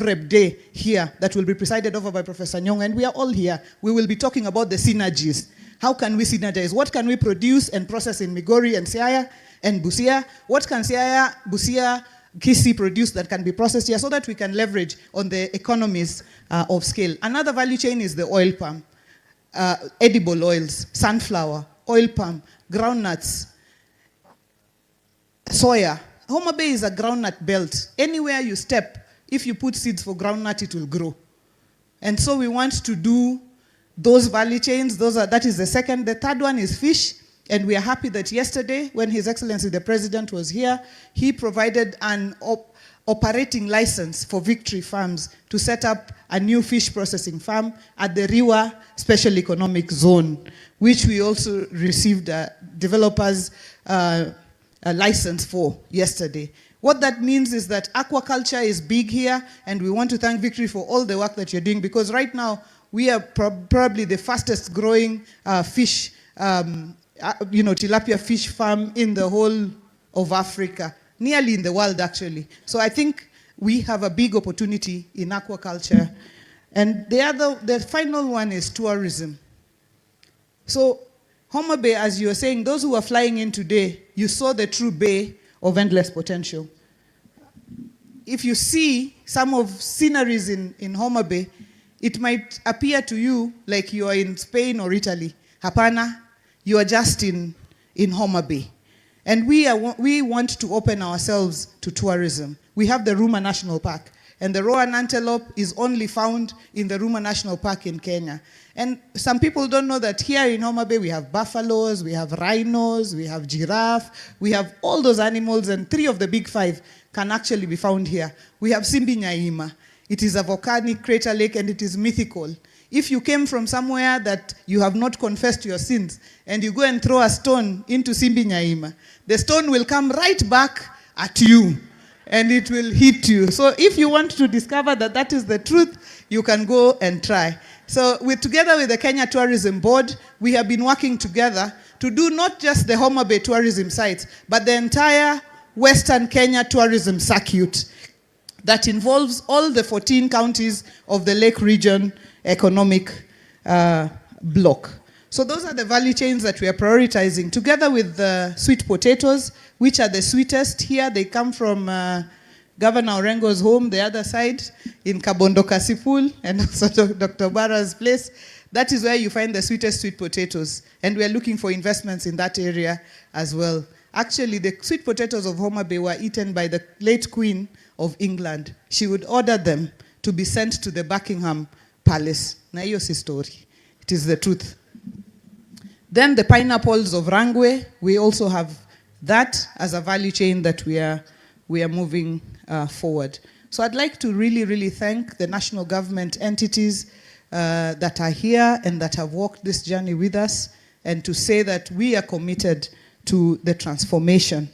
Rep Day here that will be presided over by Professor Nyong, and we are all here. We will be talking about the synergies. How can we synergize? What can we produce and process in Migori and Siaya and Busia? What can Siaya, Busia, Kisii produce that can be processed here so that we can leverage on the economies of scale? Another value chain is the oil palm, edible oils, sunflower, oil palm, groundnuts, soya. Homa Bay is a groundnut belt. Anywhere you step, if you put seeds for groundnut, it will grow. And so we want to do those value chains. That is the second. The third one is fish. And we are happy that yesterday, when His Excellency the President was here, he provided an operating license for Victory Farms to set up a new fish processing farm at the Riwa Special Economic Zone, which we also received a developer's license for yesterday. What that means is that aquaculture is big here, and we want to thank Victory for all the work that you're doing, because right now we are probably the fastest growing fish, tilapia fish farm in the whole of Africa, nearly in the world actually. So I think we have a big opportunity in aquaculture. And the final one is tourism. So Homa Bay, as you were saying, those who are flying in today, you saw the true bay of endless potential. If you see some of sceneries in Homa Bay, it might appear to you like you are in Spain or Italy. Hapana, you are just in Homa Bay. And we want to open ourselves to tourism. We have the Ruma National Park, and the Rowan antelope is only found in the Ruma National Park in Kenya. And some people don't know that here in Homa Bay we have buffaloes, we have rhinos, we have giraffe, we have all those animals, and 3 of the big 5 can actually be found here. We have Simbi Nyaima. It is a volcanic crater lake, and it is mythical. If you came from somewhere that you have not confessed your sins, and you go and throw a stone into Simbi Nyaima, the stone will come right back at you, and it will hit you. So if you want to discover that that is the truth, you can go and try. So together with the Kenya Tourism Board, we have been working together to do not just the Homa Bay tourism sites, but the entire Western Kenya tourism circuit that involves all the 14 counties of the Lake Region economic block. So those are the value chains that we are prioritizing, together with the sweet potatoes, which are the sweetest here. They come from Governor Orengo's home, the other side, in Kabondo Kasipul, and also Dr. Bara's place. That is where you find the sweetest sweet potatoes. And we are looking for investments in that area as well. Actually, the sweet potatoes of Homa Bay were eaten by the late Queen of England. She would order them to be sent to the Buckingham Palace. Na hiyo si story. It is the truth. Then the pineapples of Rangwe, we also have that as a value chain that we are moving forward. So I'd like to really, really thank the national government entities that are here and that have walked this journey with us, and to say that we are committed to the transformation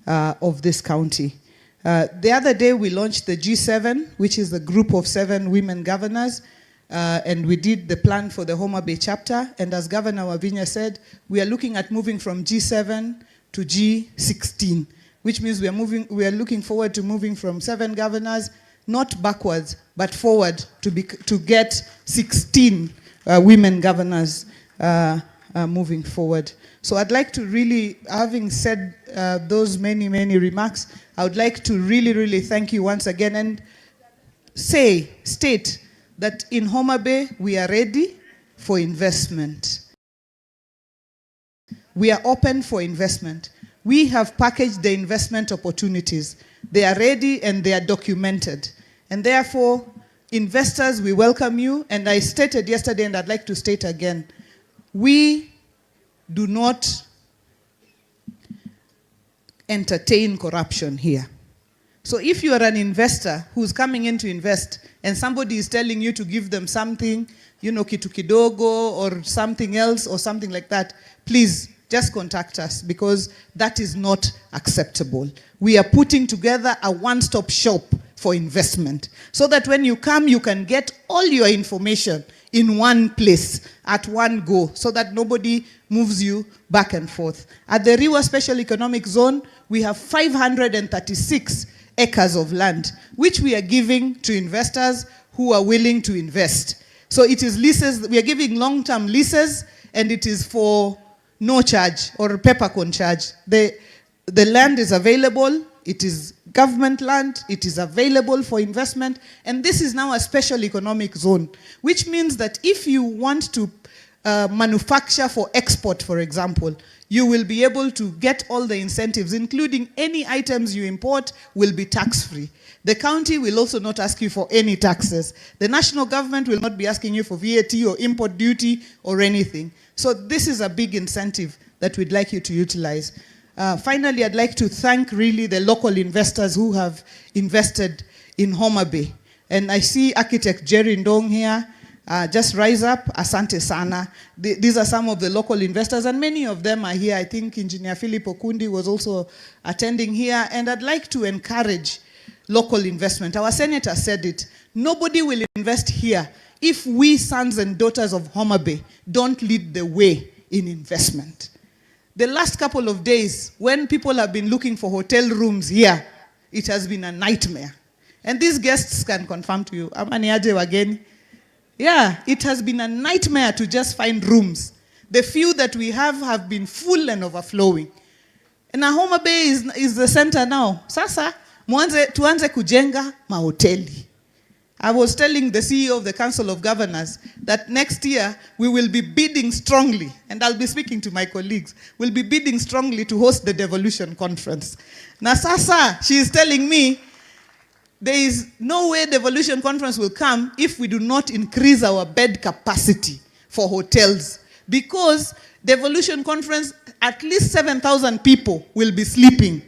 of this county. The other day we launched the G7, which is the group of 7 women governors, and we did the plan for the Homa Bay chapter. And as Governor Wavinya said, we are looking at moving from G7 to G16, which means we are looking forward to moving from 7 governors, not backwards, but forward to get 16 women governors moving forward. So I'd like to really, having said those many, many remarks, I would like to really, really thank you once again and state that in Homa Bay, we are ready for investment. We are open for investment. We have packaged the investment opportunities. They are ready and they are documented. And therefore, investors, we welcome you. And I stated yesterday, and I'd like to state again, we do not entertain corruption here. So if you are an investor who's coming in to invest and somebody is telling you to give them something, kitu kidogo or something else or something like that, please just contact us, because that is not acceptable. We are putting together a one-stop shop for investment so that when you come, you can get all your information in one place at one go, so that nobody moves you back and forth. At the Riwa Special Economic Zone, we have 536 acres of land, which we are giving to investors who are willing to invest. So it is leases, we are giving long-term leases, and it is for no charge or peppercorn charge. The land is available, it is government land, it is available for investment, and this is now a special economic zone, which means that if you want to manufacture for export, for example, you will be able to get all the incentives, including any items you import will be tax-free. The county will also not ask you for any taxes. The national government will not be asking you for VAT or import duty or anything. So this is a big incentive that we'd like you to utilize. Finally, I'd like to thank really the local investors who have invested in Homa Bay. And I see architect Jerry Ndong here. Just rise up, asante sana. These are some of the local investors, and many of them are here. I think Engineer Philip Okundi was also attending here, and I'd like to encourage local investment. Our senator said it. Nobody will invest here if we, sons and daughters of Homa Bay, don't lead the way in investment. The last couple of days, when people have been looking for hotel rooms here, it has been a nightmare. And these guests can confirm to you. Amani aje wageni. Yeah, it has been a nightmare to just find rooms. The few that we have been full and overflowing. And Homa Bay is the center now. Sasa, tuanze kujenga mahoteli. I was telling the CEO of the Council of Governors that next year we will be bidding strongly, and I'll be speaking to my colleagues, we'll be bidding strongly to host the devolution conference. Na sasa, she is telling me, there is no way devolution conference will come if we do not increase our bed capacity for hotels. Because devolution conference, at least 7,000 people will be sleeping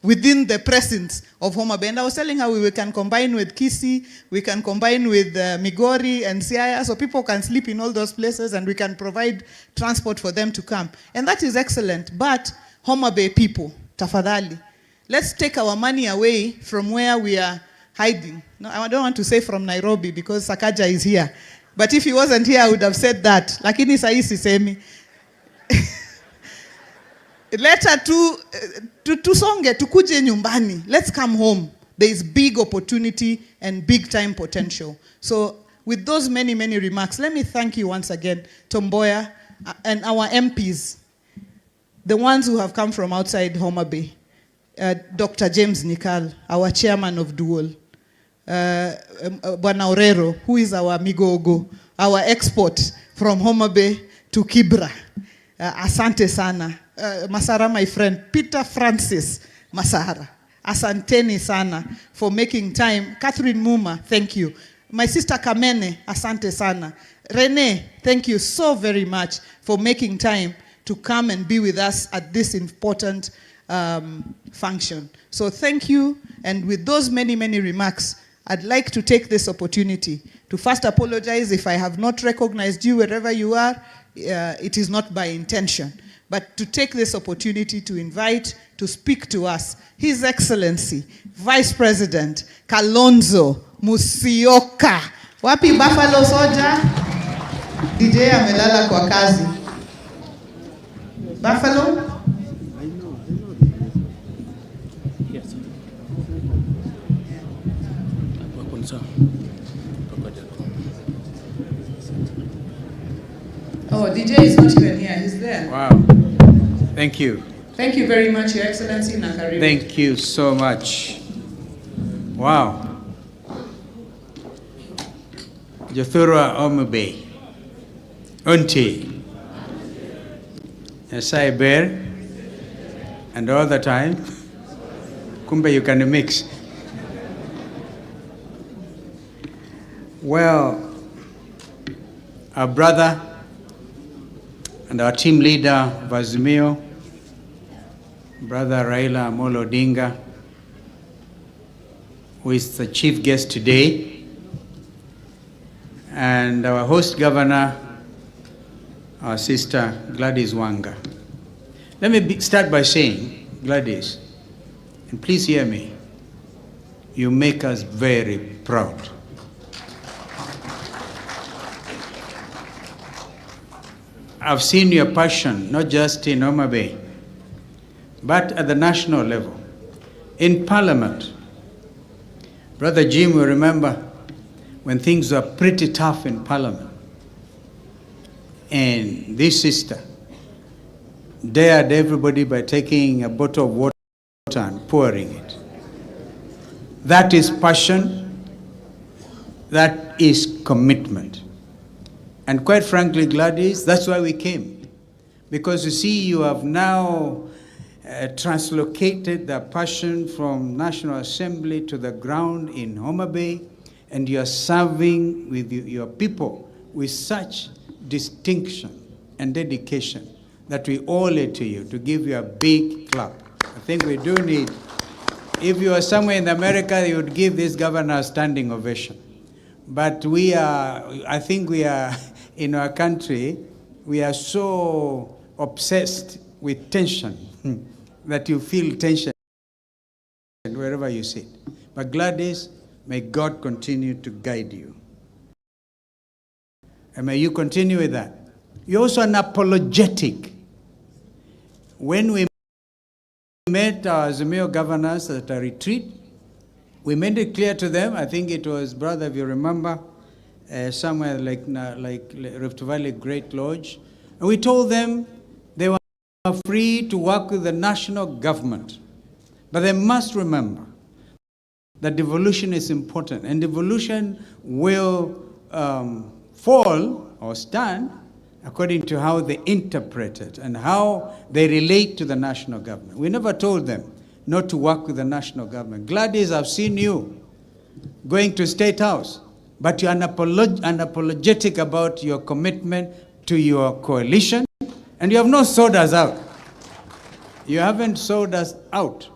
within the presence of Homa Bay. And I was telling her we can combine with Kisii, we can combine with Migori and Siaya, so people can sleep in all those places and we can provide transport for them to come. And that is excellent. But Homa Bay people, tafadhali, let's take our money away from where we are hiding. No, I don't want to say from Nairobi because Sakaja is here. But if he wasn't here, I would have said that. Lakini sahi sisemi. Leta tusonge, tukuje nyumbani. Let's come home. There is big opportunity and big time potential. So with those many, many remarks, let me thank you once again, Tomboya, and our MPs, the ones who have come from outside Homa Bay. Dr. James Nikal, our chairman of Dual. Bwana Orero, who is our Migogo, our export from Homa Bay to Kibra. Asante sana. Masara, my friend, Peter Francis Masara. Asanteni sana for making time. Catherine Muma, thank you. My sister Kamene, asante sana. Rene, thank you so very much for making time to come and be with us at this important function. So thank you, and with those many, many remarks, I'd like to take this opportunity to first apologize if I have not recognized you wherever you are. It is not by intention, but to take this opportunity to invite, to speak to us, His Excellency, Vice President Kalonzo Musyoka. Wapi Buffalo Soldier? DJ amelala kwa kazi. Buffalo? Oh, DJ is not even here. He's there. Wow. Thank you. Thank you very much, Your Excellency Nakaribu. Thank you so much. Wow. Jathura Omube. Unti. Asai Bear. And all the time. Kumbe you can mix. Well, our brother and our team leader of Azimio, Brother Raila Odinga, who is the chief guest today, and our host governor, our sister Gladys Wanga. Let me start by saying, Gladys, and please hear me, you make us very proud. I've seen your passion, not just in Homa Bay, but at the national level, in Parliament, Brother Jim will remember when things were pretty tough in Parliament. And this sister dared everybody by taking a bottle of water and pouring it. That is passion. That is commitment. And quite frankly, Gladys, that's why we came. Because you see, you have now translocated the passion from National Assembly to the ground in Homa Bay, and you are serving with your people with such distinction and dedication that we owe it to you to give you a big clap. I think we do need, if you are somewhere in America, you would give this governor a standing ovation. But I think we are, in our country, we are so obsessed with tension that you feel tension wherever you sit. But Gladys, may God continue to guide you. And may you continue with that. You're also an apologetic. When we met our Azimio governors at a retreat, we made it clear to them, I think it was, brother, if you remember, somewhere like Rift Valley Great Lodge, and we told them they were free to work with the national government. But they must remember that devolution is important, and devolution will fall or stand according to how they interpret it and how they relate to the national government. We never told them not to work with the national government. Gladys, I've seen you going to State House, but you're unapologetic about your commitment to your coalition, and you have not sold us out. You haven't sold us out.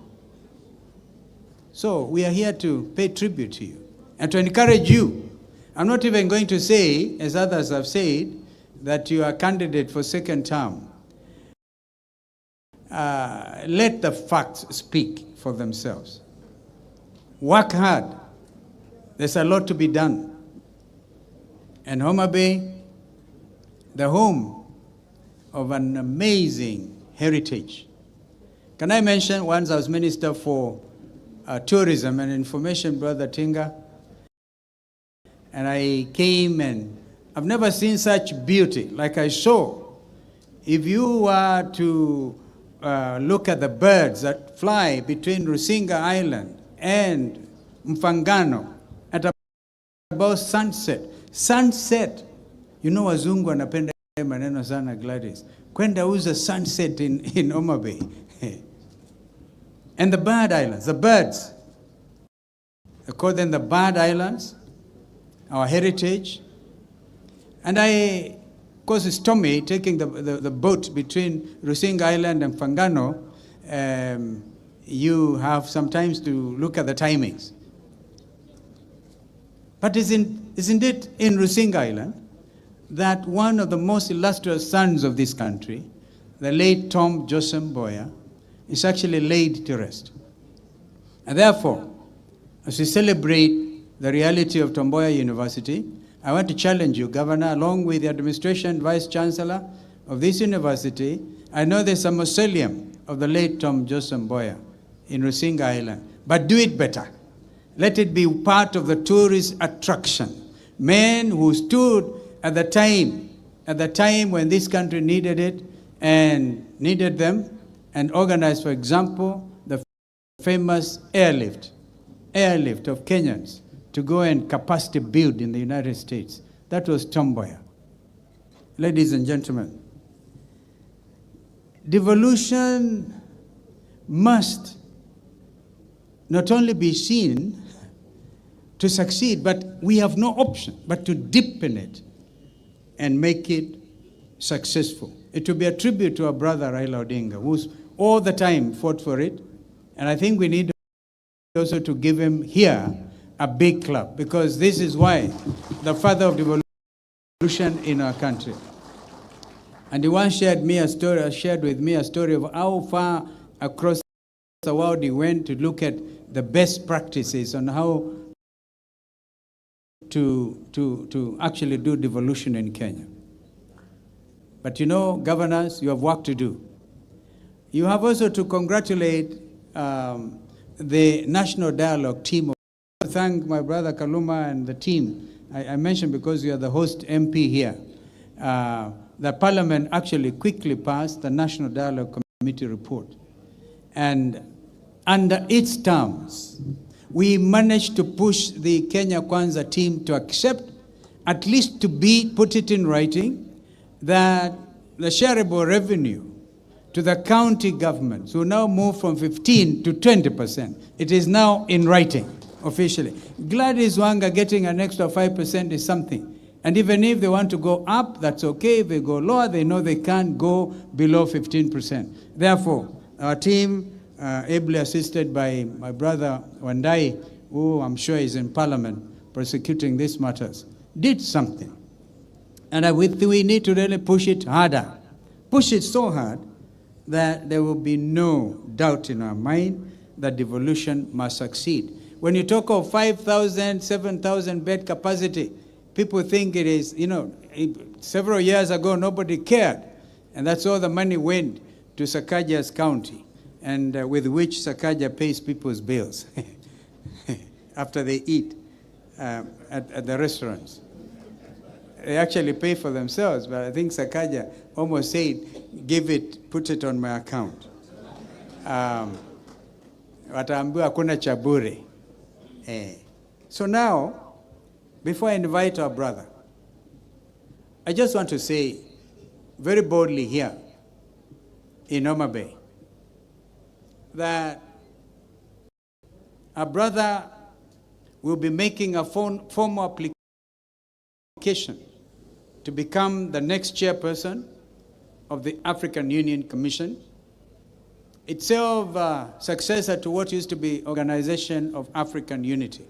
So we are here to pay tribute to you and to encourage you. I'm not even going to say, as others have said, that you are a candidate for second term. Let the facts speak for themselves. Work hard. There's a lot to be done. And Homa Bay, the home of an amazing heritage. Can I mention, once I was Minister for Tourism and Information, Brother Tinga, and I came and I've never seen such beauty like I saw. If you were to look at the birds that fly between Rusinga Island and Mfangano at about sunset. Sunset. You know wazungu wanapenda maneno sana, Gladys. Kwenda uza sunset in Homa Bay. And the bird islands, the birds. They call them the bird islands, our heritage. And of course, it's Tommy taking the boat between Rusinga Island and Fangano. You have sometimes to look at the timings. But isn't it in Rusinga Island that one of the most illustrious sons of this country, the late Tom Joseph Boya, is actually laid to rest? And therefore, as we celebrate the reality of Tom Mboya University, I want to challenge you, Governor, along with the administration, Vice Chancellor of this university. I know there's a mausoleum of the late Tom Joseph Mboya in Rusinga Island, but do it better. Let it be part of the tourist attraction. Men who stood at the time when this country needed it and needed them, and organized, for example, the famous airlift of Kenyans to go and capacity build in the United States. That was Tom Mboya. Ladies and gentlemen, devolution must not only be seen to succeed, but we have no option but to deepen it and make it successful. It will be a tribute to our brother Raila Odinga, who's all the time fought for it. And I think we need also to give him here a big clap, because this is why the father of devolution in our country. And he once shared with me a story of how far across the world he went to look at the best practices on how to actually do devolution in Kenya. But you know, governors, you have work to do. You have also to congratulate the National Dialogue team of thank my brother Kaluma and the team. I mentioned because you are the host MP here. The Parliament actually quickly passed the National Dialogue Committee report. And under its terms, we managed to push the Kenya Kwanza team to accept, at least to put it in writing, that the shareable revenue to the county governments will now move from 15 to 20%. It is now in writing, officially. Gladys Wanga getting an extra 5% is something. And even if they want to go up, that's okay. If they go lower, they know they can't go below 15%. Therefore, our team, ably assisted by my brother Wandai, who I'm sure is in Parliament prosecuting these matters, did something. And we need to really push it harder. Push it so hard that there will be no doubt in our mind that devolution must succeed. When you talk of 5,000, 7,000 bed capacity, people think it is, several years ago nobody cared. And that's all the money went to Sakaja's county, and with which Sakaja pays people's bills after they eat at the restaurants. They actually pay for themselves, but I think Sakaja almost said, put it on my account. Wataambiwa hakuna cha bure. So now, before I invite our brother, I just want to say very boldly here in Homa Bay that our brother will be making a formal application to become the next chairperson of the African Union Commission, itself a successor to what used to be Organization of African Unity.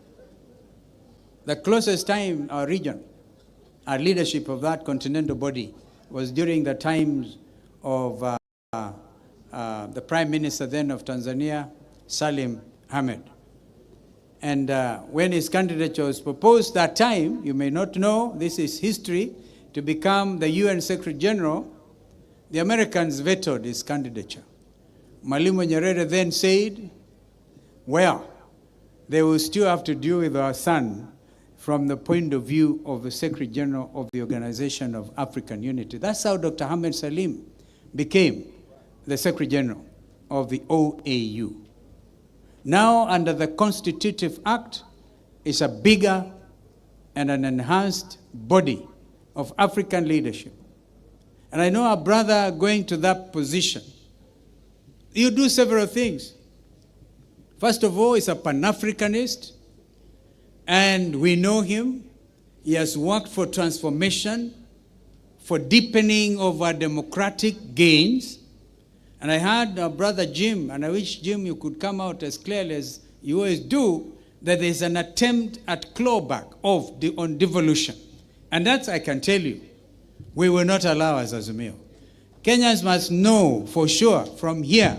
The closest time our region, our leadership of that continental body, was during the times of the Prime Minister then of Tanzania, Salim Ahmed. And when his candidature was proposed that time, you may not know, this is history, to become the UN Secretary General, the Americans vetoed his candidature. Mwalimu Nyerere then said, well, they will still have to deal with our son from the point of view of the Secretary General of the Organization of African Unity. That's how Dr. Ahmed Salim became the Secretary General of the OAU. Now, under the Constitutive Act, is a bigger and an enhanced body of African leadership. And I know our brother going to that position, you do several things. First of all, he's a Pan-Africanist, and we know him. He has worked for transformation, for deepening of our democratic gains. And I heard our brother Jim, and I wish, Jim, you could come out as clearly as you always do, that there's an attempt at clawback on devolution. And that I can tell you, we will not allow as Azimio. Kenyans must know for sure from here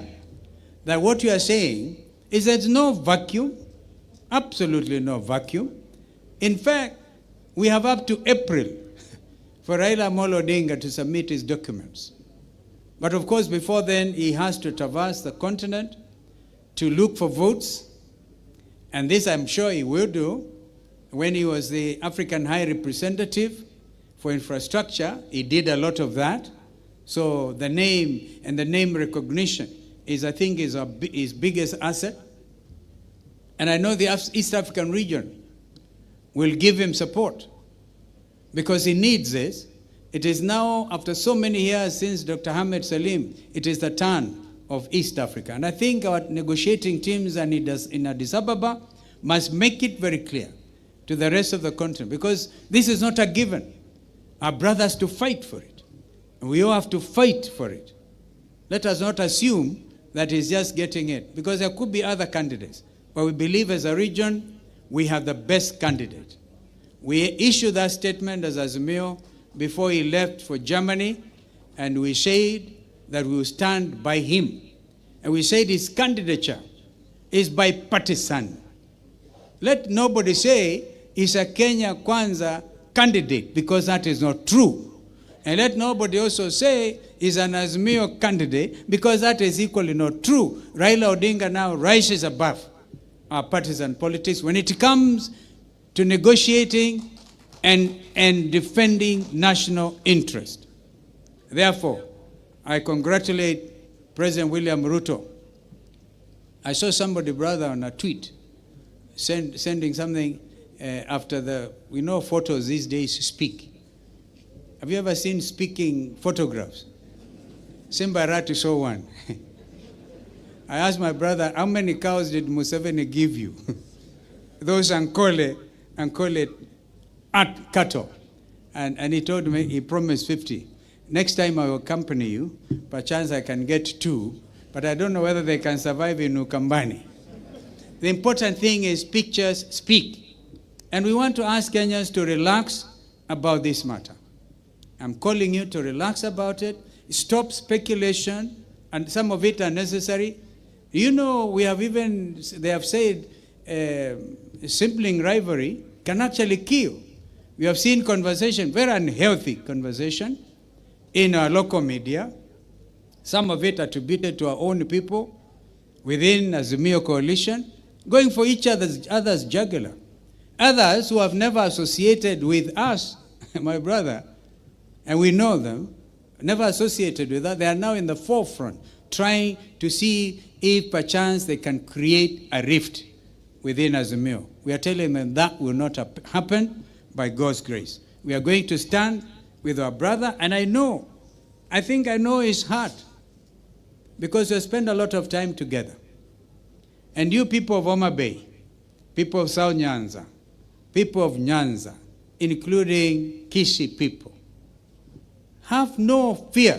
that what you are saying is there's no vacuum, absolutely no vacuum. In fact, we have up to April for Raila Odinga to submit his documents. But of course, before then, he has to traverse the continent to look for votes. And this I'm sure he will do. When he was the African High Representative for Infrastructure, he did a lot of that. So the name and the name recognition is, I think, his biggest asset. And I know the East African region will give him support because he needs this. It is now, after so many years since Dr. Ahmed Salim, it is the turn of East Africa. And I think our negotiating teams in Addis Ababa must make it very clear to the rest of the continent, because this is not a given. Our brothers to fight for it. And we all have to fight for it. Let us not assume that he's just getting it, because there could be other candidates. But we believe as a region, we have the best candidate. We issued that statement as Azimio before he left for Germany, and we said that we will stand by him. And we said his candidature is bipartisan. Let nobody say he's a Kenya Kwanza candidate, because that is not true. And let nobody also say he's an Azimio candidate, because that is equally not true. Raila Odinga now rises above our partisan politics when it comes to negotiating and defending national interest. Therefore, I congratulate President William Ruto. I saw somebody, brother, on a tweet, sending something after the, we know photos these days speak. Have you ever seen speaking photographs? Simba Arati saw one. I asked my brother, how many cows did Museveni give you? Those Ankole cattle. And he told me, he promised 50. Next time I will accompany you. Perchance I can get 2, but I don't know whether they can survive in Ukambani. The important thing is pictures speak. And we want to ask Kenyans to relax about this matter. I'm calling you to relax about it. Stop speculation, and some of it are necessary. You know, they have said sibling rivalry can actually kill. We have seen conversation, very unhealthy conversation, in our local media. Some of it attributed to our own people within Azimio coalition, going for each other's jugular. Others who have never associated with us, my brother, and we know them, never associated with us, they are now in the forefront, trying to see if perchance they can create a rift within Azimio. We are telling them that will not happen by God's grace. We are going to stand with our brother, and I think I know his heart, because we spend a lot of time together. And you people of Homa Bay, people of South Nyanza, people of Nyanza, including Kisii people, have no fear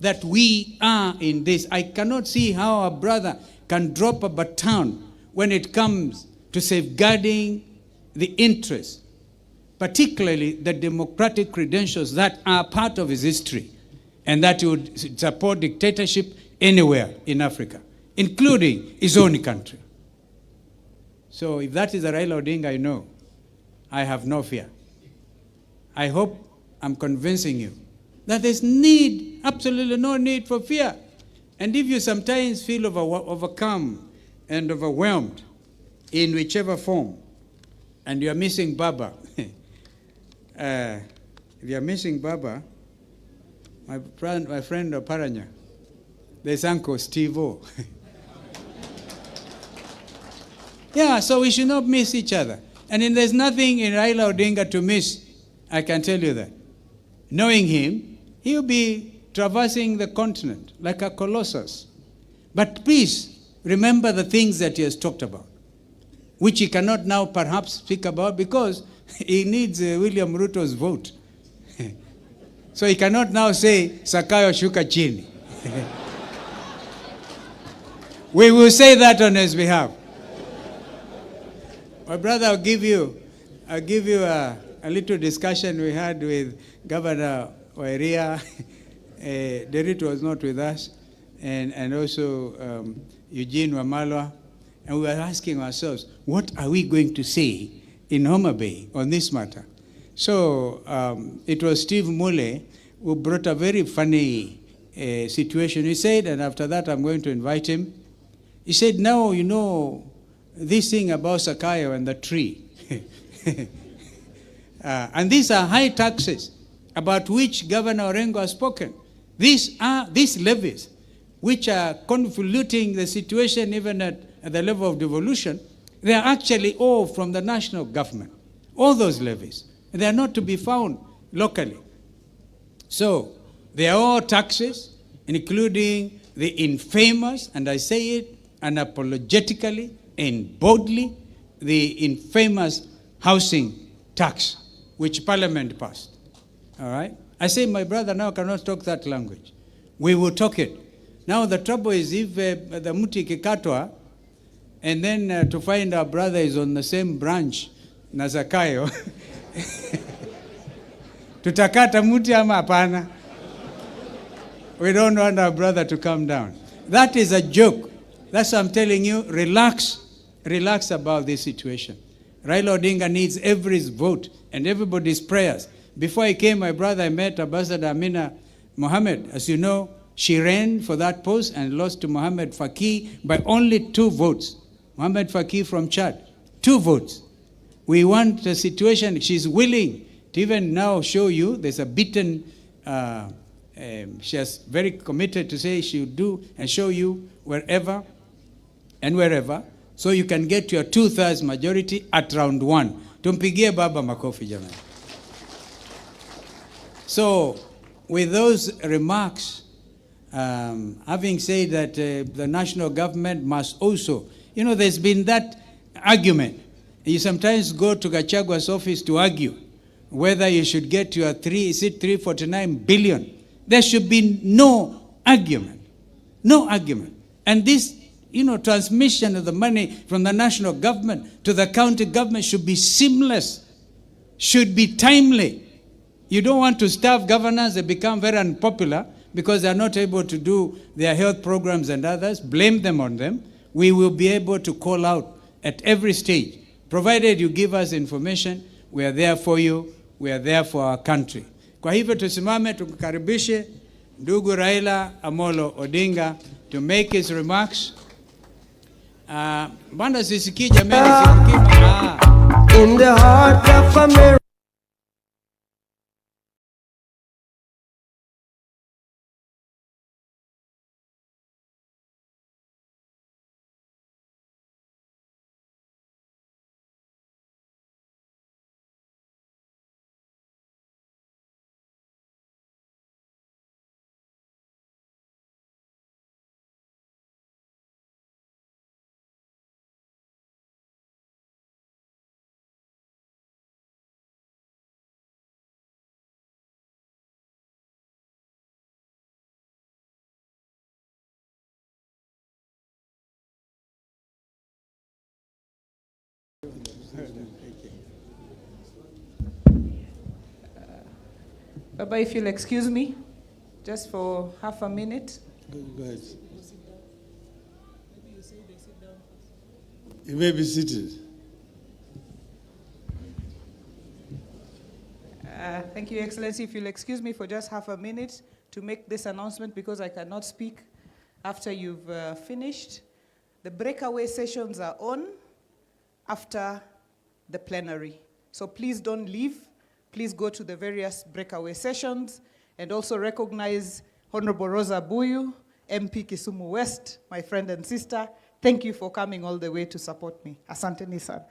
that we are in this. I cannot see how our brother can drop a baton when it comes to safeguarding the interests, particularly the democratic credentials that are part of his history, and that he would support dictatorship anywhere in Africa, including his own country. So if that is a Raila Odinga I know, I have no fear. I hope I'm convincing you that there's absolutely no need for fear. And if you sometimes feel overcome and overwhelmed in whichever form, and you're missing Baba, if you're missing Baba, my friend Paranya, there's Uncle Steve-O. Yeah, so we should not miss each other. And there's nothing in Raila Odinga to miss, I can tell you that. Knowing him, he'll be traversing the continent like a colossus. But please, remember the things that he has talked about, which he cannot now perhaps speak about because he needs William Ruto's vote. So he cannot now say, Sakayo shuka chini. We will say that on his behalf. My brother, I'll give you a little discussion we had with Governor Wairia. Derito was not with us, and also Eugene Wamalwa. And we were asking ourselves, what are we going to say in Homa Bay on this matter? So it was Steve Mule who brought a very funny situation. He said, and after that I'm going to invite him, he said, now you know this thing about Sakayo and the tree. And these are high taxes about which Governor Orengo has spoken. These levies, which are convoluting the situation even at the level of devolution, they are actually all from the national government. All those levies. They are not to be found locally. So they are all taxes, including the infamous, and I say it unapologetically and boldly, the infamous housing tax, which Parliament passed. All right? I say my brother now cannot talk that language. We will talk it. Now the trouble is if the muti kikatwa, and then to find our brother is on the same branch na Zakayo, tutakata muti ama hapana? We don't want our brother to come down. That is a joke. That's why I'm telling you, relax about this situation. Raila Odinga needs everybody's vote and everybody's prayers. Before I came, my brother, I met Ambassador Amina Mohammed. As you know, she ran for that post and lost to Mohammed Faki by only 2 votes. Mohamed Fakir from Chad, 2 votes. We want the situation, she's willing to even now show you, there's a beaten, she has very committed to say she will do and show you wherever and wherever, so you can get your 2/3 majority at round 1. Tumpigie baba makofi jamani. So, with those remarks, having said that the national government must also, you know, there's been that argument. You sometimes go to Gachagua's office to argue whether you should get your 349 billion. There should be no argument. No argument. And this, you know, transmission of the money from the national government to the county government should be seamless, should be timely. You don't want to starve governors, they become very unpopular because they are not able to do their health programs and others. Blame them on them. We will be able to call out at every stage. Provided you give us information, we are there for you, we are there for our country. Kwa hivyo tusimame tukukaribishe ndugu Raila Amolo Odinga to make his remarks. Banda sisikii jameni, sisikii. In the heart of America. Baba, if you'll excuse me, just for half a minute. Go ahead. You may be seated. Thank you, Excellency. If you'll excuse me for just half a minute to make this announcement, because I cannot speak after you've finished. The breakaway sessions are on after the plenary. So please don't leave. Please go to the various breakaway sessions and also recognize Honorable Rosa Buyu, MP Kisumu West, my friend and sister. Thank you for coming all the way to support me. Asante Nissan.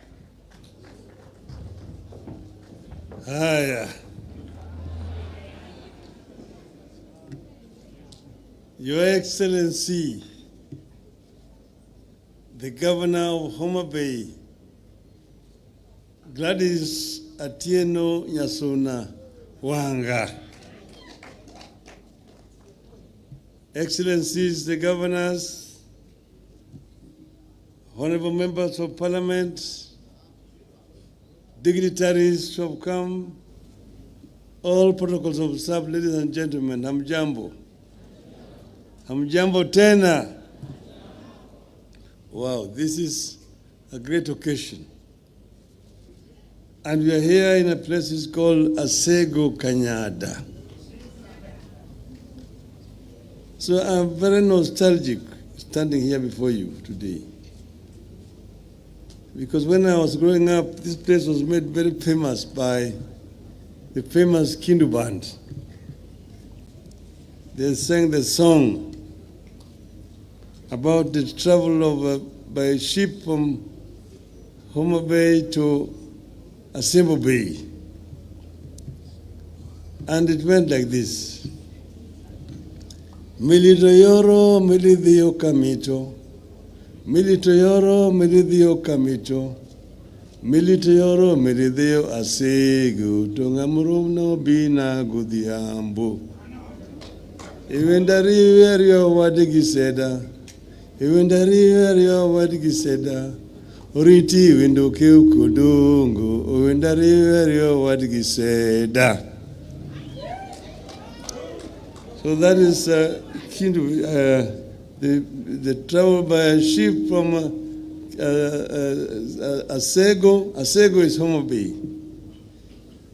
Haya. Your Excellency, the Governor of Homa Bay, Gladys Atieno Nyasona Wanga. Excellencies, the governors, honorable members of parliament, dignitaries who have come, all protocols observed, ladies and gentlemen, hamjambo. Hamjambo tena. Wow, this is a great occasion. And we are here in a place called Asego Kanyada. So I'm very nostalgic standing here before you today. Because when I was growing up, this place was made very famous by the famous Kindu band. They sang the song about the travel by ship from Homa Bay to Asembo Bay. And it went like this. Militoyoro, milithio kamito. Militoyoro, milithio kamito. Militoyoro, milithio asego. Tongamurumno bina gudhiambo. Iwendari verio wadigiseda. Iwendari verio wadigiseda. Oriti wendo keu kodongo. Iwendari verio wadigiseda. So that is the travel by a ship from Asego. Asego is Homa Bay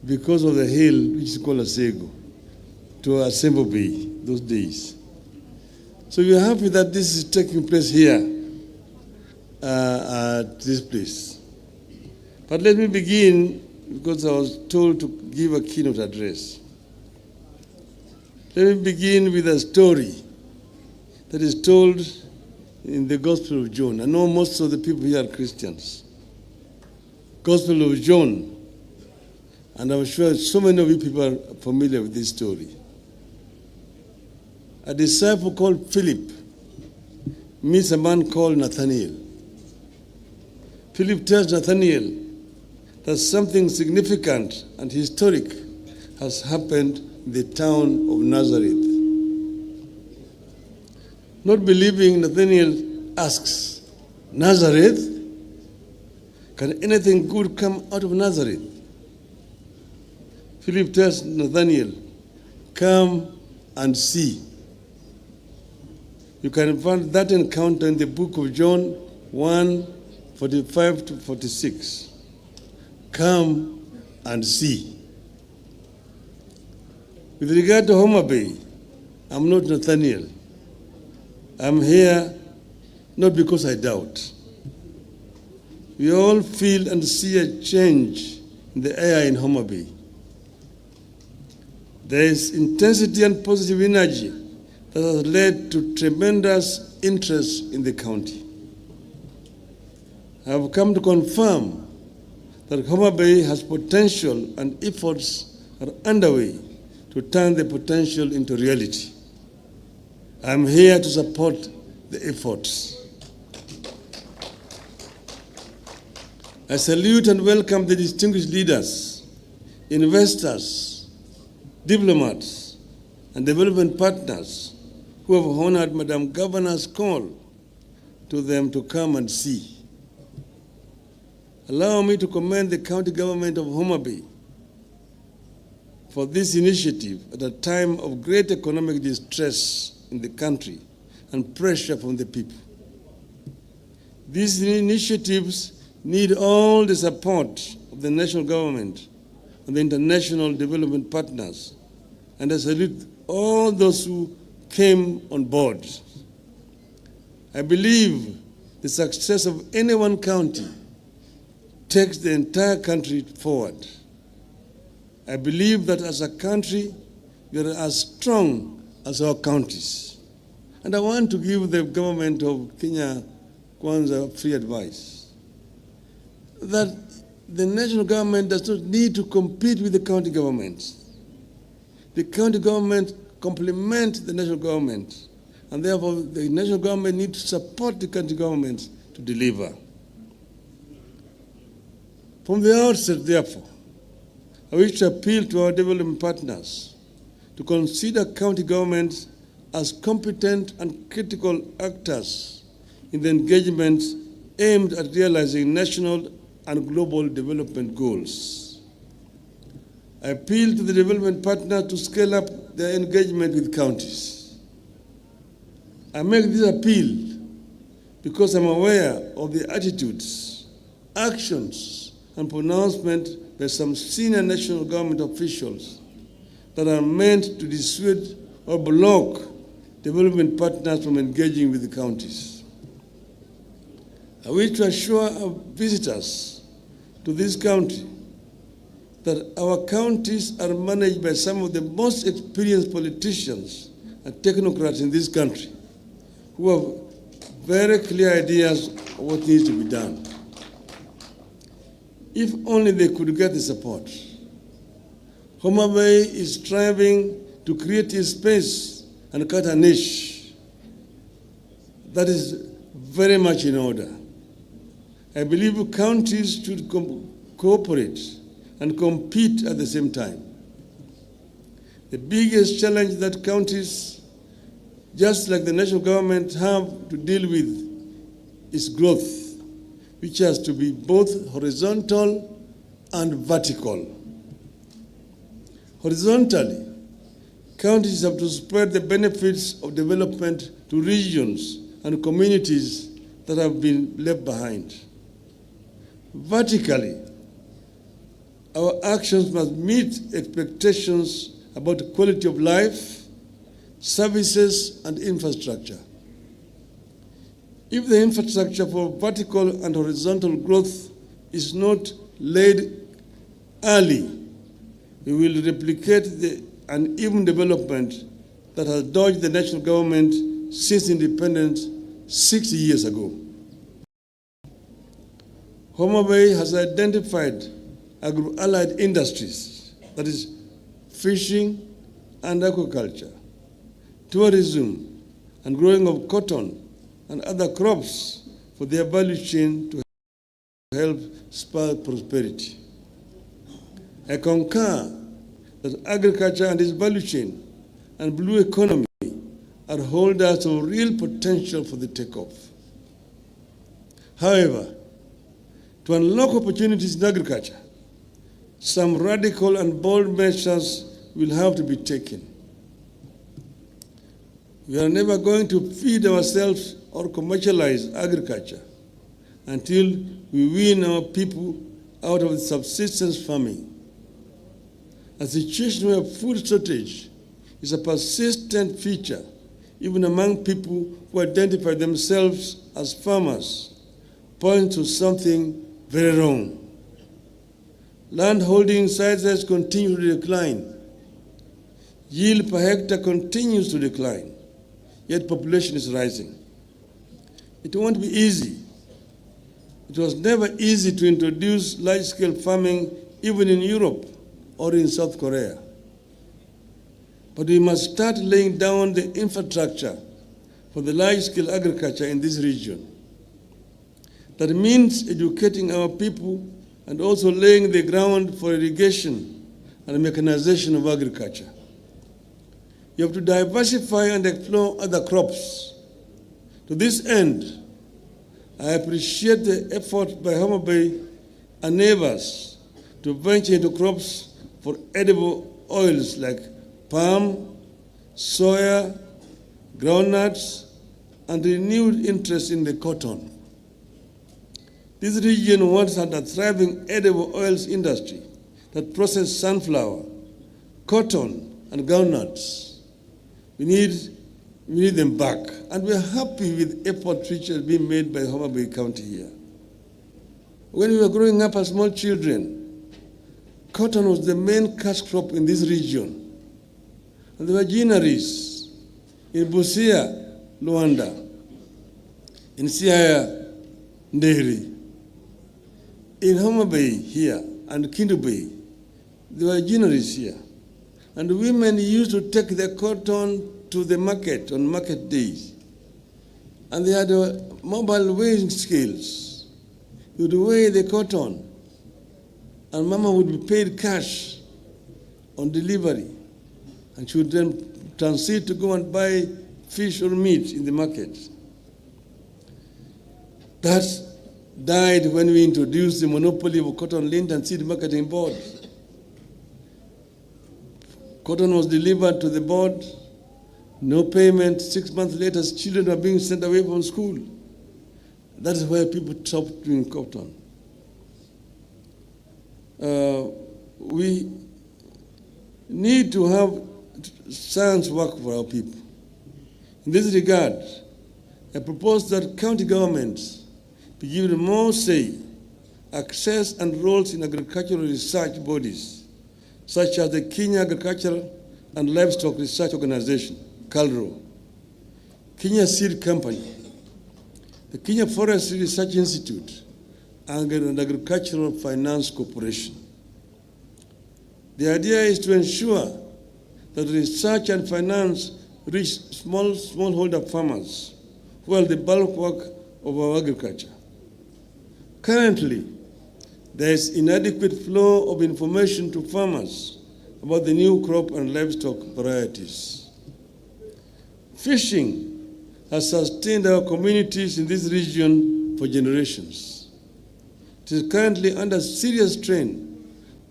because of the hill which is called Asego to Asembo Bay those days. So we are happy that this is taking place here at this place. But let me begin, because I was told to give a keynote address. Let me begin with a story that is told in the Gospel of John. I know most of the people here are Christians. Gospel of John. And I'm sure so many of you people are familiar with this story. A disciple called Philip meets a man called Nathanael. Philip tells Nathanael that something significant and historic has happened in the town of Nazareth. Not believing, Nathanael asks, Nazareth? Can anything good come out of Nazareth? Philip tells Nathanael, come and see. You can find that encounter in the book of John 1:45 to 46. Come and see. With regard to Homa Bay, I'm not Nathanael. I'm here not because I doubt. We all feel and see a change in the air in Homa Bay. There is intensity and positive energy that has led to tremendous interest in the county. I have come to confirm that Homa Bay has potential and efforts are underway to turn the potential into reality. I am here to support the efforts. I salute and welcome the distinguished leaders, investors, diplomats, and development partners who have honored Madam Governor's call to them to come and see. Allow me to commend the county government of Homa Bay for this initiative at a time of great economic distress in the country and pressure from the people. These initiatives need all the support of the national government and the international development partners, and I salute all those who came on board. I believe the success of any one county takes the entire country forward. I believe that as a country, we are as strong as our counties. And I want to give the government of Kenya Kwanza free advice that the national government does not need to compete with the county governments. The county government complement the national government, and therefore the national government needs to support the county government to deliver. From the outset, therefore, I wish to appeal to our development partners to consider county governments as competent and critical actors in the engagement aimed at realizing national and global development goals. I appeal to the development partners to scale up their engagement with counties. I make this appeal because I'm aware of the attitudes, actions, and pronouncements by some senior national government officials that are meant to dissuade or block development partners from engaging with the counties. I wish to assure our visitors to this country that our counties are managed by some of the most experienced politicians and technocrats in this country who have very clear ideas of what needs to be done. If only they could get the support. Homa Bay is striving to create a space and cut a niche that is very much in order. I believe counties should cooperate and compete at the same time. The biggest challenge that counties, just like the national government, have to deal with is growth, which has to be both horizontal and vertical. Horizontally, counties have to spread the benefits of development to regions and communities that have been left behind. Vertically, our actions must meet expectations about quality of life, services, and infrastructure. If the infrastructure for vertical and horizontal growth is not laid early, we will replicate the uneven development that has dogged the national government since independence 60 years ago. Homa Bay has identified agro-allied industries, that is, fishing and aquaculture, tourism, and growing of cotton and other crops for their value chain to help spur prosperity. I concur that agriculture and its value chain and blue economy are holders of real potential for the takeoff. However, to unlock opportunities in agriculture, some radical and bold measures will have to be taken. We are never going to feed ourselves or commercialize agriculture until we wean our people out of subsistence farming. A situation where food shortage is a persistent feature, even among people who identify themselves as farmers, points to something very wrong. Land holding sizes continue to decline. Yield per hectare continues to decline, yet population is rising. It won't be easy. It was never easy to introduce large-scale farming even in Europe or in South Korea. But we must start laying down the infrastructure for the large-scale agriculture in this region. That means educating our people and also laying the ground for irrigation and mechanization of agriculture. You have to diversify and explore other crops. To this end, I appreciate the effort by Homa Bay and neighbors to venture into crops for edible oils like palm, soya, groundnuts, and renewed interest in the cotton. This region once had a thriving edible oils industry that processed sunflower, cotton, and groundnuts. We need them back, and we are happy with efforts which has been made by Homa Bay County here. When we were growing up as small children, cotton was the main cash crop in this region. And there were ginaries in Busia, Luanda, in Siaya, Nderi, in Homa Bay here, and Kindu Bay. There were ginaries here. And women used to take the cotton to the market on market days. And they had mobile weighing scales. You would weigh the cotton, and Mama would be paid cash on delivery. And she would then transit to go and buy fish or meat in the market. That died when we introduced the monopoly of Cotton Lint and Seed Marketing Board. Cotton was delivered to the board, no payment. 6 months later, children were being sent away from school. That is why people stopped doing cotton. We need to have science work for our people. In this regard, I propose that county governments be given more say, access, and roles in agricultural research bodies, such as the Kenya Agricultural and Livestock Research Organization, KALRO, Kenya Seed Company, the Kenya Forestry Research Institute, and Agricultural Finance Corporation. The idea is to ensure that research and finance reach smallholder farmers who are the bulk work of our agriculture. Currently, there is inadequate flow of information to farmers about the new crop and livestock varieties. Fishing has sustained our communities in this region for generations. It is currently under serious strain,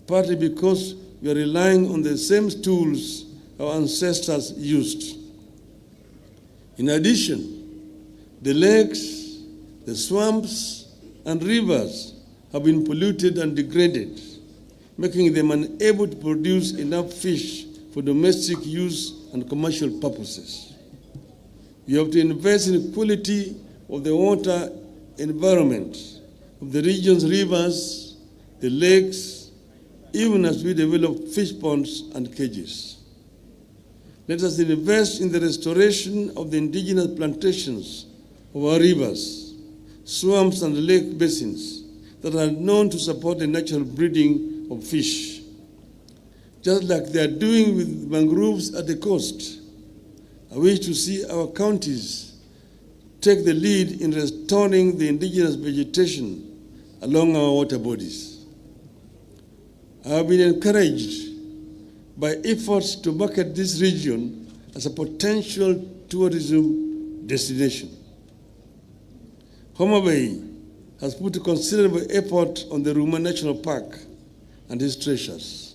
partly because we are relying on the same tools our ancestors used. In addition, the lakes, the swamps, and rivers have been polluted and degraded, making them unable to produce enough fish for domestic use and commercial purposes. We have to invest in quality of the water environment of the region's rivers, the lakes, even as we develop fish ponds and cages. Let us invest in the restoration of the indigenous plantations of our rivers, swamps, and lake basins that are known to support the natural breeding of fish. Just like they are doing with mangroves at the coast, I wish to see our counties take the lead in restoring the indigenous vegetation along our water bodies. I have been encouraged by efforts to market this region as a potential tourism destination. Homa Bay has put a considerable effort on the Ruma National Park and its treasures.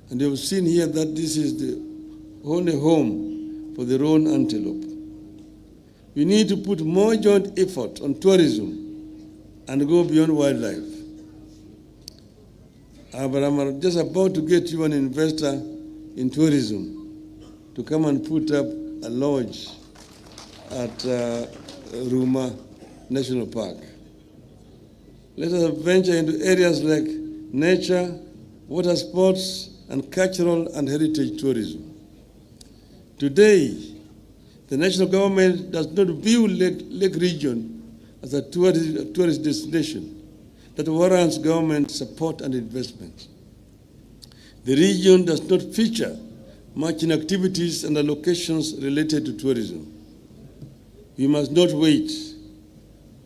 And you have seen here that this is the only home for the roan antelope. We need to put more joint effort on tourism and go beyond wildlife. But I'm just about to get you an investor in tourism to come and put up a lodge at Ruma National Park. Let us venture into areas like nature, water sports, and cultural and heritage tourism. Today, the national government does not view Lake Region as a tourist destination that warrants government support and investment. The region does not feature much in activities and allocations related to tourism. We must not wait.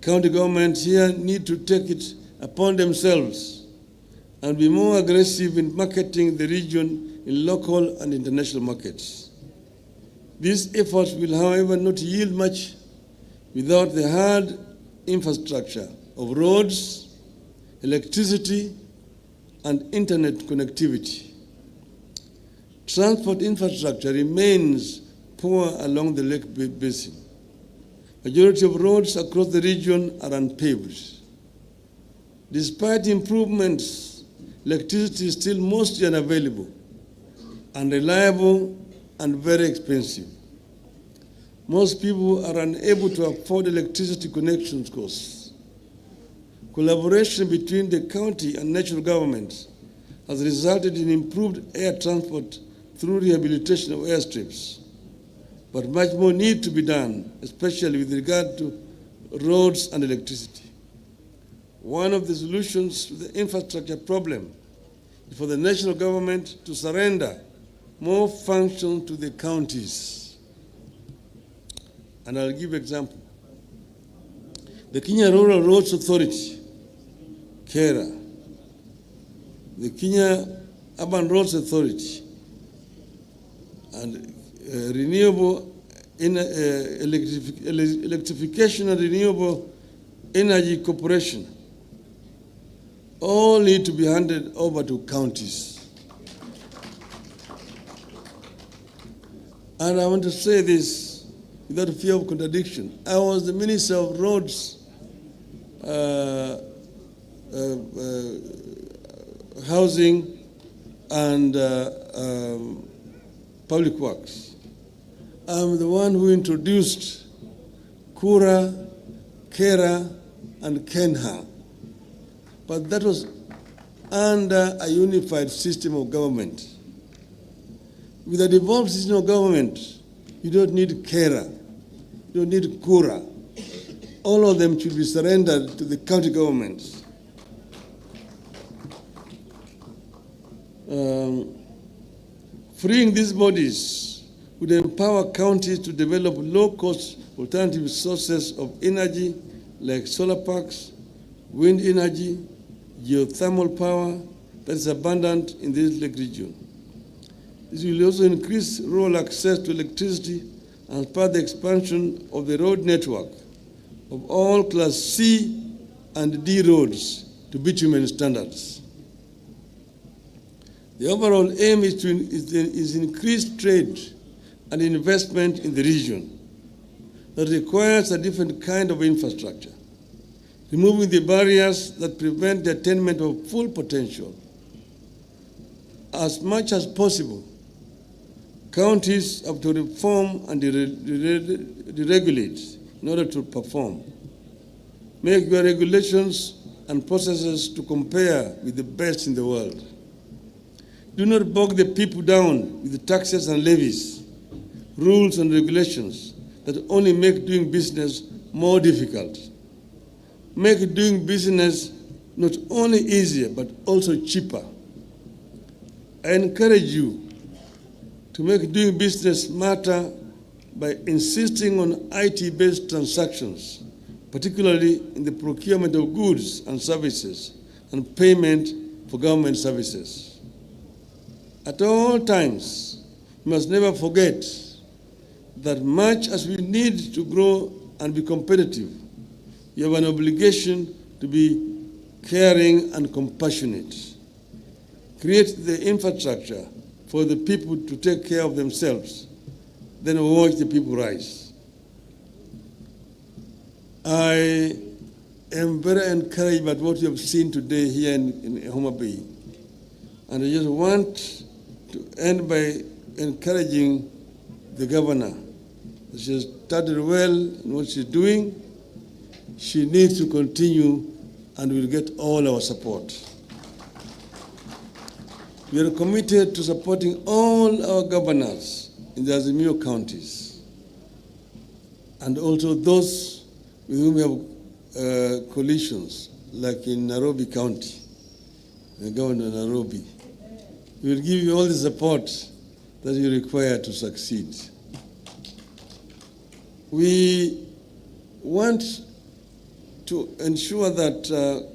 County governments here need to take it upon themselves and be more aggressive in marketing the region in local and international markets. These efforts will, however, not yield much without the hard infrastructure of roads, electricity, and internet connectivity. Transport infrastructure remains poor along the lake basin. Majority of roads across the region are unpaved. Despite improvements, electricity is still mostly unavailable, unreliable, and very expensive. Most people are unable to afford electricity connections costs. Collaboration between the county and national governments has resulted in improved air transport through rehabilitation of airstrips. But much more needs to be done, especially with regard to roads and electricity. One of the solutions to the infrastructure problem is for the national government to surrender more function to the counties. And I'll give an example. The Kenya Rural Roads Authority, KERA, the Kenya Urban Roads Authority, and Renewable Electrification and Renewable Energy Corporation all need to be handed over to counties. And I want to say this without fear of contradiction. I was the Minister of Roads, Housing, and Public Works. I'm the one who introduced Kura, KERA, and KENHA. But that was under a unified system of government. With a devolved system of government, you don't need KERA, you don't need Kura. All of them should be surrendered to the county governments. Freeing these bodies would empower counties to develop low-cost alternative sources of energy like solar parks, wind energy, geothermal power that is abundant in this lake region. This will also increase rural access to electricity and spur the expansion of the road network of all Class C and D roads to bitumen standards. The overall aim is increased trade and investment in the region that requires a different kind of infrastructure, removing the barriers that prevent the attainment of full potential. As much as possible, counties have to reform and deregulate in order to perform. Make your regulations and processes to compare with the best in the world. Do not bog the people down with the taxes and levies, rules and regulations that only make doing business more difficult. Make doing business not only easier, but also cheaper. I encourage you to make doing business smarter by insisting on IT-based transactions, particularly in the procurement of goods and services and payment for government services. At all times, we must never forget that much as we need to grow and be competitive, we have an obligation to be caring and compassionate. Create the infrastructure for the people to take care of themselves, then watch the people rise. I am very encouraged by what you have seen today here in Homa Bay. And I just want to end by encouraging the governor. She has started well in what she's doing. She needs to continue and will get all our support. We are committed to supporting all our governors in the Azimio counties and also those with whom we have coalitions, like in Nairobi County, the governor of Nairobi. We will give you all the support that you require to succeed. We want to ensure that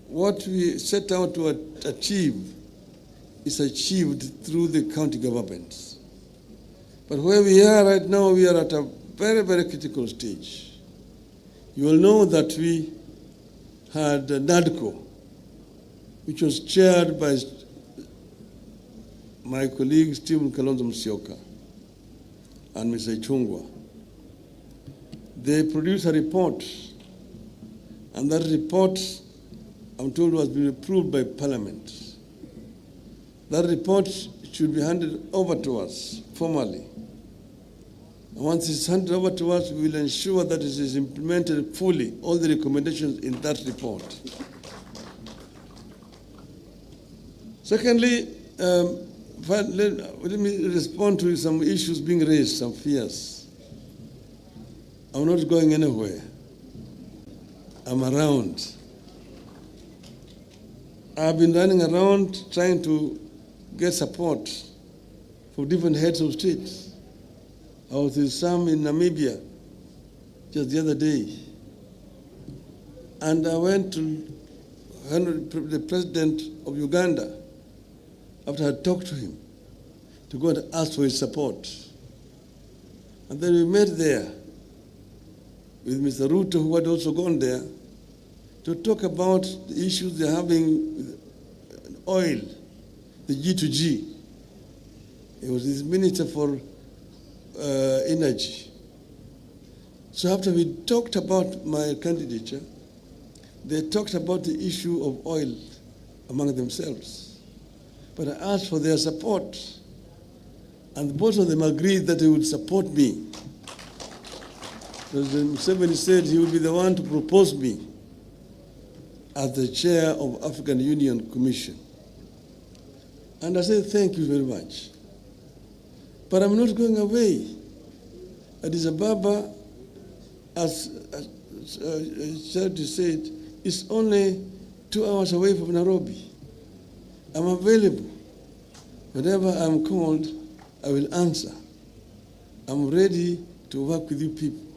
what we set out to achieve is achieved through the county governments. But where we are right now, we are at a very, very critical stage. You will know that we had NADCO, which was chaired by my colleague Stephen Kalonzo Musyoka and Mr. Chungwa. They produced a report, and that report, I'm told, was been approved by Parliament. That report should be handed over to us formally. And once it's handed over to us, we will ensure that it is implemented fully, all the recommendations in that report. Secondly, let me respond to some issues being raised, some fears. I'm not going anywhere. I'm around. I've been running around trying to get support for different heads of states. I was with some in Namibia just the other day. And I went to the president of Uganda after I had talked to him to go and ask for his support. And then we met there with Mr. Ruto, who had also gone there, to talk about the issues they're having with oil, the G2G. He was his minister for energy. So after we talked about my candidature, they talked about the issue of oil among themselves. But I asked for their support, and both of them agreed that they would support me. President Museveni said he would be the one to propose me as the chair of African Union Commission. And I said, thank you very much. But I'm not going away. Addis Ababa, as Charity said, is only 2 hours away from Nairobi. I'm available. Whenever I'm called, I will answer. I'm ready to work with you people.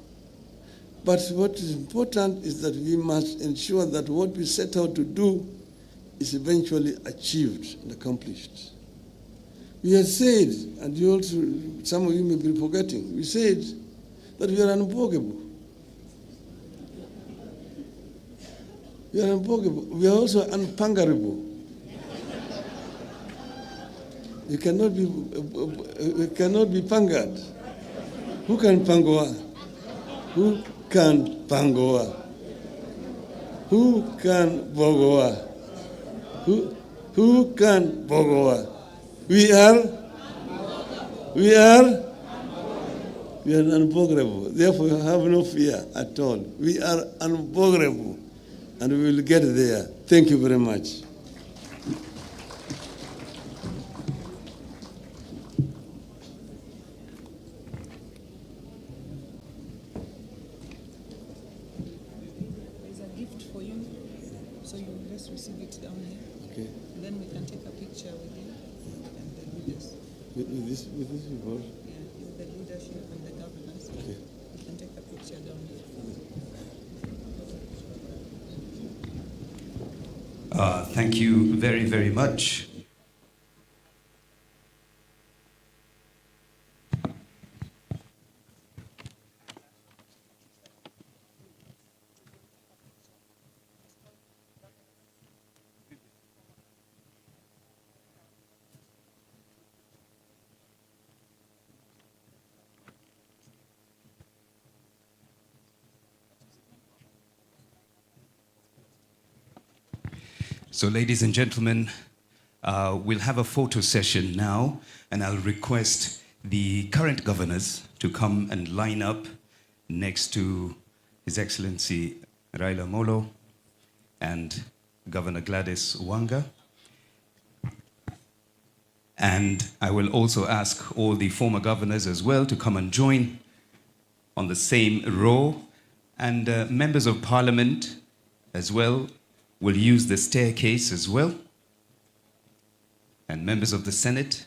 But what is important is that we must ensure that what we set out to do is eventually achieved and accomplished. We had said, and you also, some of you may be forgetting, we said that we are unbogable. We are unbogable. We are also unpangarable. We cannot be pangered. Who can pangoa? Who can pangoa? Who can bogoa? Who can bogoa? We are We are unboggerable. Therefore, have no fear at all. We are unboggerable, and we will get there. Thank you very much. There's a gift for you, so you will just receive it down here. Okay. Then we can take a picture with you and the leaders. With this report? Yeah, with the leadership and the governors. Okay. We can take a picture down here. Thank you very, very much. So, ladies and gentlemen, we'll have a photo session now, and I'll request the current governors to come and line up next to His Excellency Raila Molo and Governor Gladys Wanga. And I will also ask all the former governors as well to come and join on the same row, and members of parliament as well will use the staircase as well, and members of the Senate,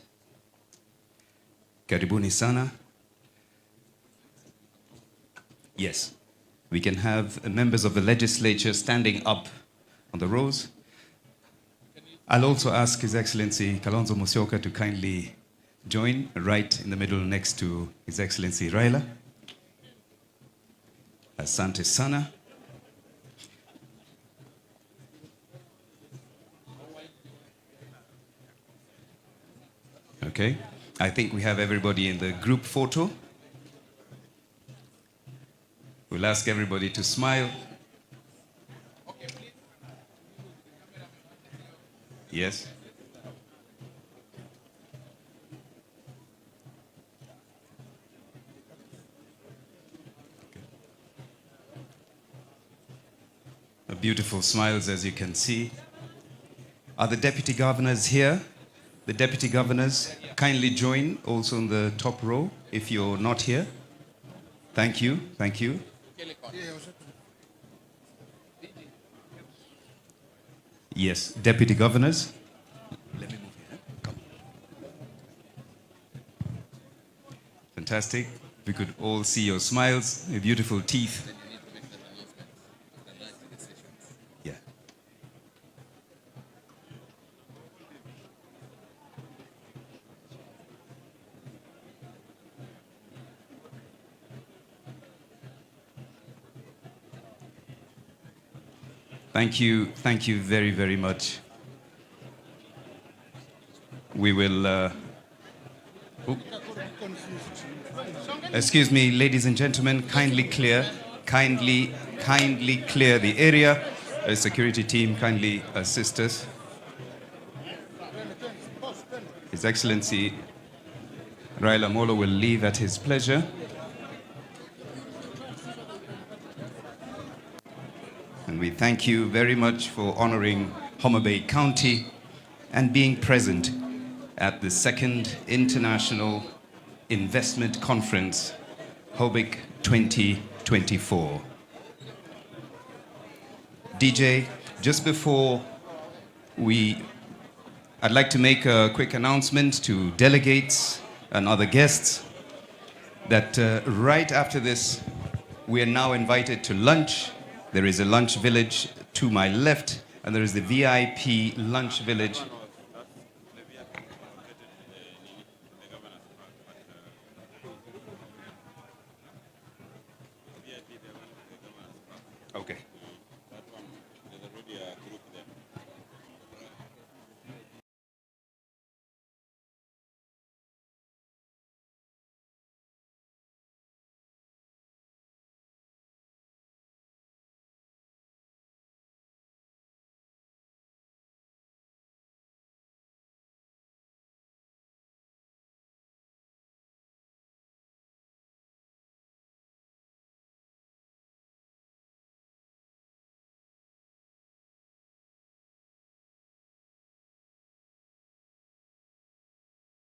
karibuni sana. Yes, we can have members of the legislature standing up on the rows. I'll also ask His Excellency Kalonzo Musyoka to kindly join right in the middle next to His Excellency Raila. Asante sana. Okay, I think we have everybody in the group photo. We'll ask everybody to smile. Yes. Beautiful smiles, as you can see. Are the deputy governors here? The deputy governors, kindly join also in the top row if you're not here. Thank you, thank you. Yes, deputy governors. Let me move here. Come. Fantastic. We could all see your smiles, your beautiful teeth. Yeah. Thank you very, very much. We will, excuse me, ladies and gentlemen, kindly clear the area. Security team, kindly assist us. His Excellency Raila Molo will leave at his pleasure. And we thank you very much for honoring Homa Bay County and being present at the second International Investment Conference, HOBIC 2024. DJ, just before I'd like to make a quick announcement to delegates and other guests that right after this, we are now invited to lunch. There is a lunch village to my left, and there is the VIP lunch village